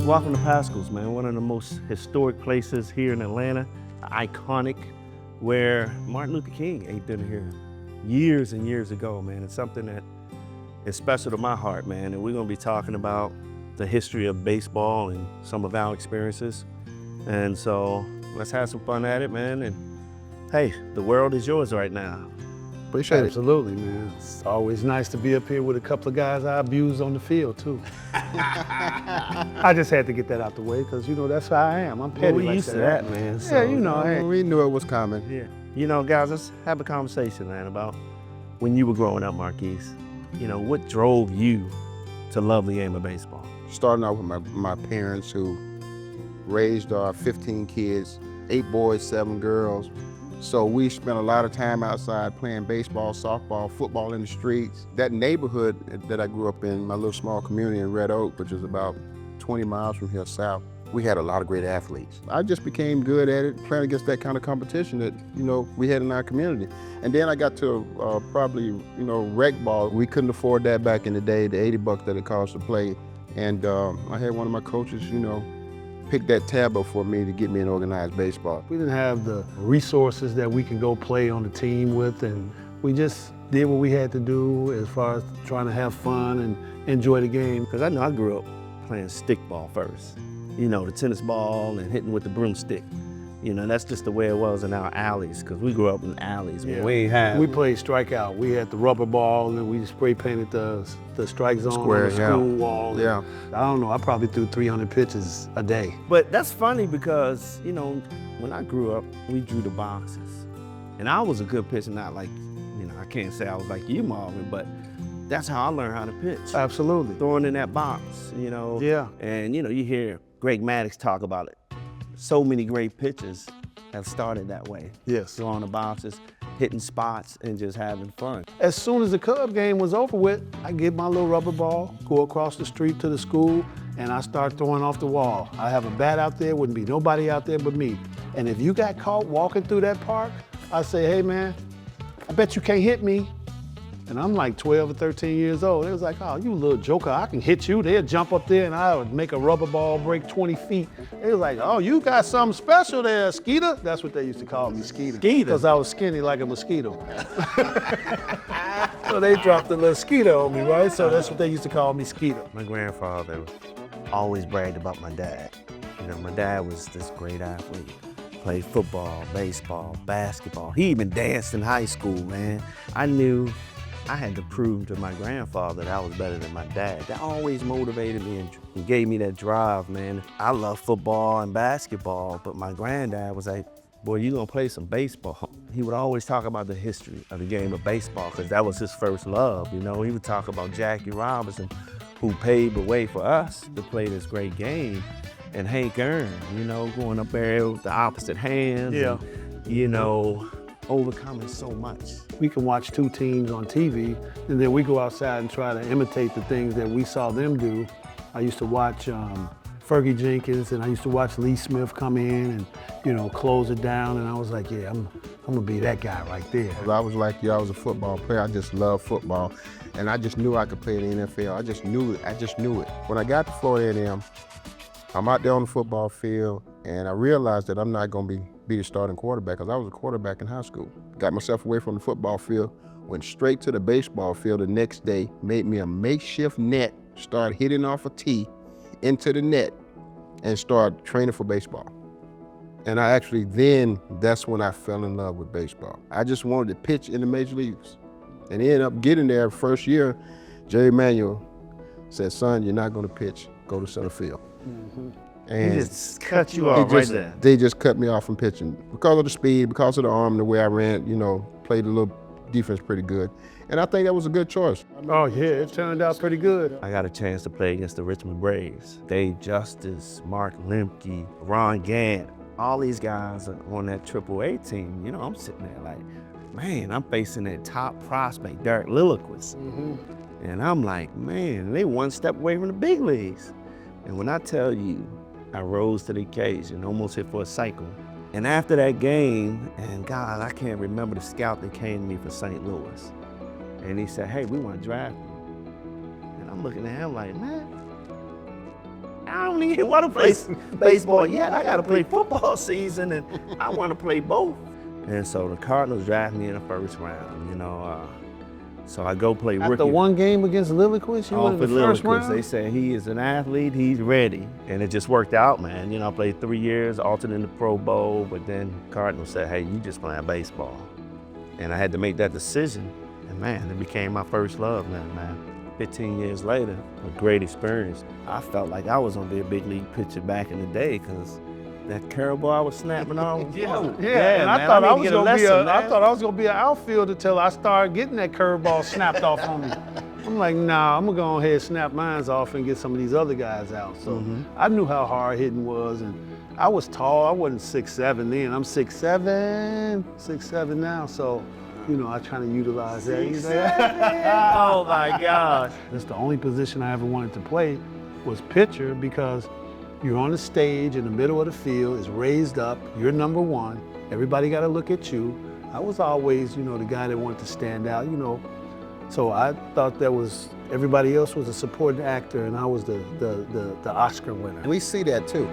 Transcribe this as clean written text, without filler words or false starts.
Welcome to Paschal's, man. One of the most historic places here in Atlanta, iconic, where Martin Luther King ate dinner here years and years ago, man. It's something that is special to my heart, man. And we're gonna be talking about the history of baseball and some of our experiences. And so let's have some fun at it, man. And hey, the world is yours right now. Appreciate it. Absolutely, man. It's always nice to be up here with a couple of guys I abused on the field, too. I just had to get that out the way because, you know, that's how I am. I'm petty Well, we like used to that, man. Yeah, So, you know, hey. We knew it was coming. Yeah. You know, guys, let's have a conversation, man, about when you were growing up, Marquis. You know, what drove you to love the game of baseball? Starting out with my parents who raised our 15 kids, 8 boys, 7 girls. So we spent a lot of time outside playing baseball, softball, football in the streets. That neighborhood that I grew up in, my little small community in Red Oak, which is about 20 miles from here south, we had a lot of great athletes. I just became good at it, playing against that kind of competition that, you know, we had in our community. And then I got to probably, you know, rec ball. We couldn't afford that back in the day, the 80 bucks that it cost to play. And I had one of my coaches, you know, pick that tab up for me to get me in organized baseball. We didn't have the resources that we can go play on the team with, and we just did what we had to do as far as trying to have fun and enjoy the game. Because I know I grew up playing stickball first. You know, the tennis ball and hitting with the broomstick. You know, that's just the way it was in our alleys, because we grew up in alleys. Yeah. We ain't have. We played strikeout. We had the rubber ball, and we spray painted the strike zone Square, on the yeah. school wall. Yeah. I don't know, I probably threw 300 pitches a day. But that's funny because, you know, when I grew up, we drew the boxes. And I was a good pitcher, not like, you know, I can't say I was like you, Marvin, but that's how I learned how to pitch. Absolutely. Throwing in that box, you know. Yeah. And, you know, you hear Greg Maddux talk about it. So many great pitchers have started that way. Yes. Throwing the boxes, hitting spots, and just having fun. As soon as the Cub game was over with, I get my little rubber ball, go across the street to the school, and I start throwing off the wall. I have a bat out there, wouldn't be nobody out there but me. And if you got caught walking through that park, I say, hey man, I bet you can't hit me. And I'm like 12 or 13 years old. It was like, oh, you little joker, I can hit you. They'll jump up there and I would make a rubber ball break 20 feet. It was like, oh, you got something special there, Skeeter. That's what they used to call me, Skeeter. Skeeter? Because I was skinny like a mosquito. So they dropped a little Skeeter on me, right? So that's what they used to call me, Skeeter. My grandfather always bragged about my dad. You know, my dad was this great athlete. Played football, baseball, basketball. He even danced in high school, man. I knew I had to prove to my grandfather that I was better than my dad. That always motivated me and gave me that drive, man. I love football and basketball, but my granddad was like, boy, you gonna play some baseball. He would always talk about the history of the game of baseball, because that was his first love, you know. He would talk about Jackie Robinson, who paved the way for us to play this great game, and Hank Aaron, you know, going up there with the opposite hands. Yeah. And, you know, overcoming so much. We can watch 2 teams on TV, and then we go outside and try to imitate the things that we saw them do. I used to watch Fergie Jenkins, and I used to watch Lee Smith come in and, you know, close it down, and I was like, yeah, I'm gonna be that guy right there. I was like you, I was a football player. I just loved football. And I just knew I could play in the NFL. I just knew it. When I got to Florida A&M, I'm out there on the football field, and I realized that I'm not gonna be the starting quarterback, because I was a quarterback in high school. Got myself away from the football field, went straight to the baseball field the next day, made me a makeshift net, started hitting off a tee into the net, and started training for baseball. And that's when I fell in love with baseball. I just wanted to pitch in the major leagues. And ended up getting there first year. Jerry Manuel said, son, you're not gonna pitch, go to center field. Mm-hmm. And he just cut you off right there. They just cut me off from pitching because of the speed, because of the arm, the way I ran, you know, played a little defense pretty good. And I think that was a good choice. Oh yeah, it turned out pretty good. I got a chance to play against the Richmond Braves. Dave Justice, Mark Lemke, Ron Gant, all these guys are on that AAA team. You know, I'm sitting there like, man, I'm facing that top prospect, Derek Lilliquist. Mm-hmm. And I'm like, man, they one step away from the big leagues. And when I tell you, I rose to the occasion, almost hit for a cycle. And after that game, and God, I can't remember the scout that came to me for St. Louis. And he said, hey, we want to draft you. And I'm looking at him like, man, I don't even want to play baseball yet. I got to play football season, and I want to play both. And so the Cardinals drafted me in the first round, you know. So I go play rookie. After one game against Lilliquist, you went in the first round? They said he is an athlete, he's ready. And it just worked out, man. You know, I played 3 years, altered in the Pro Bowl, but then Cardinals said, hey, you just playing baseball. And I had to make that decision. And man, it became my first love, man. 15 years later, a great experience. I felt like I was gonna be a big league pitcher back in the day, because that curveball I was snapping on. Yeah, and man, I thought I was gonna gonna be an outfielder till I started getting that curveball snapped off on me. I'm like, nah, I'm gonna go ahead and snap mine off and get some of these other guys out. So I knew how hard hitting was, and I was tall. I wasn't 6'7" then. I'm 6'7" now. So, you know, I try to utilize that. Oh my gosh. That's the only position I ever wanted to play was pitcher, because you're on the stage in the middle of the field, it's raised up, you're number one, everybody got to look at you. I was always, you know, the guy that wanted to stand out, you know. So I thought everybody else was a supporting actor, and I was the Oscar winner. We see that too.